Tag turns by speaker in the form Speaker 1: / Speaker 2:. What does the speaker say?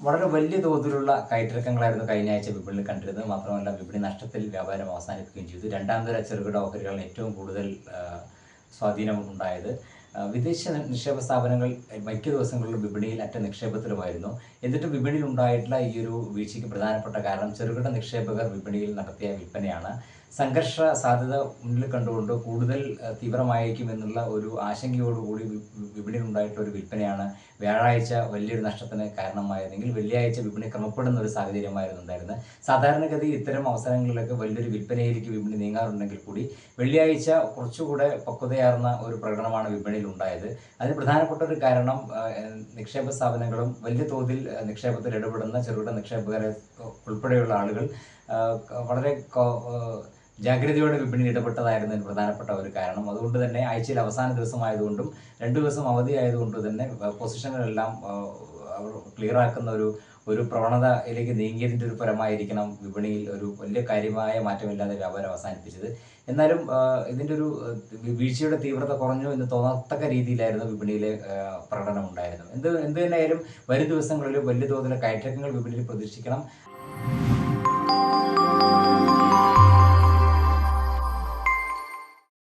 Speaker 1: വളരെ വലിയ തോതിലുള്ള കയറ്റിറക്കങ്ങളായിരുന്നു കഴിഞ്ഞ ആഴ്ച വിപണിയിൽ കണ്ടിരുന്നത്. മാത്രമല്ല വിപണി നഷ്ടത്തിൽ വ്യാപാരം അവസാനിപ്പിക്കുകയും ചെയ്തു. രണ്ടാം തര ചെറുകിട ഓഹരികളിൽ ഏറ്റവും കൂടുതൽ സ്വാധീനം ഉണ്ടായത് വിദേശ നിക്ഷേപ സ്ഥാപനങ്ങൾ മിക്ക ദിവസങ്ങളിലും വിപണിയിൽ അറ്റ നിക്ഷേപത്തിലുമായിരുന്നു. എന്നിട്ടും വിപണിയിൽ ഉണ്ടായിട്ടുള്ള ഈ ഒരു വീഴ്ചയ്ക്ക് പ്രധാനപ്പെട്ട കാരണം ചെറുകിട നിക്ഷേപകർ വിപണിയിൽ നടത്തിയ വിൽപ്പനയാണ്. സംഘർഷ സാധ്യത മുന്നിൽ കണ്ടുകൊണ്ട് കൂടുതൽ തീവ്രമായിരിക്കുമെന്നുള്ള ഒരു ആശങ്കയോടുകൂടി വിപണിയിൽ ഉണ്ടായിട്ടുള്ള ഒരു വിൽപ്പനയാണ് വ്യാഴാഴ്ച വലിയൊരു നഷ്ടത്തിന് കാരണമായതെങ്കിൽ വെള്ളിയാഴ്ച വിപണി ക്രമപ്പെടുന്ന ഒരു സാഹചര്യമായിരുന്നു ഉണ്ടായിരുന്നത്. സാധാരണഗതി ഇത്തരം അവസരങ്ങളിലൊക്കെ വലിയൊരു വിൽപ്പനയിലേക്ക് വിപണി നീങ്ങാറുണ്ടെങ്കിൽ കൂടി വെള്ളിയാഴ്ച കുറച്ചുകൂടെ പക്വതയാർന്ന ഒരു പ്രകടനമാണ് വിപണിയിൽ ഉണ്ടായത്. അതിന് പ്രധാനപ്പെട്ട ഒരു കാരണം നിക്ഷേപ സ്ഥാപനങ്ങളും വലിയ തോതിൽ നിക്ഷേപത്തിൽ ഇടപെടുന്ന ചെറുകിട നിക്ഷേപകരെ ഉൾപ്പെടെയുള്ള ആളുകൾ വളരെ ജാഗ്രതയോടെ വിപണിയിൽ ഇടപെട്ടതായിരുന്നതിന് പ്രധാനപ്പെട്ട ഒരു കാരണം. അതുകൊണ്ട് തന്നെ ആഴ്ചയിൽ അവസാന ദിവസമായതുകൊണ്ടും 2 ദിവസം അവധി ആയതുകൊണ്ട് തന്നെ പൊസിഷനുകളെല്ലാം ക്ലിയർ ആക്കുന്ന ഒരു പ്രവണതയിലേക്ക് നീങ്ങിയതിൻ്റെ ഒരു ഫലമായിരിക്കണം വിപണിയിൽ ഒരു വലിയ കാര്യമായ മാറ്റമില്ലാതെ വ്യാപാരം അവസാനിപ്പിച്ചത്. എന്നാലും ഇതിൻ്റെ ഒരു വീഴ്ചയുടെ തീവ്രത കുറഞ്ഞു എന്ന് തോന്നത്തക്ക രീതിയിലായിരുന്നു വിപണിയിലെ പ്രകടനം ഉണ്ടായിരുന്നത്. എന്ത് തന്നെയായാലും വരും ദിവസങ്ങളിൽ വലിയ തോതിലെ കയറ്റങ്ങൾ വിപണിയിൽ പ്രതീക്ഷിക്കണം.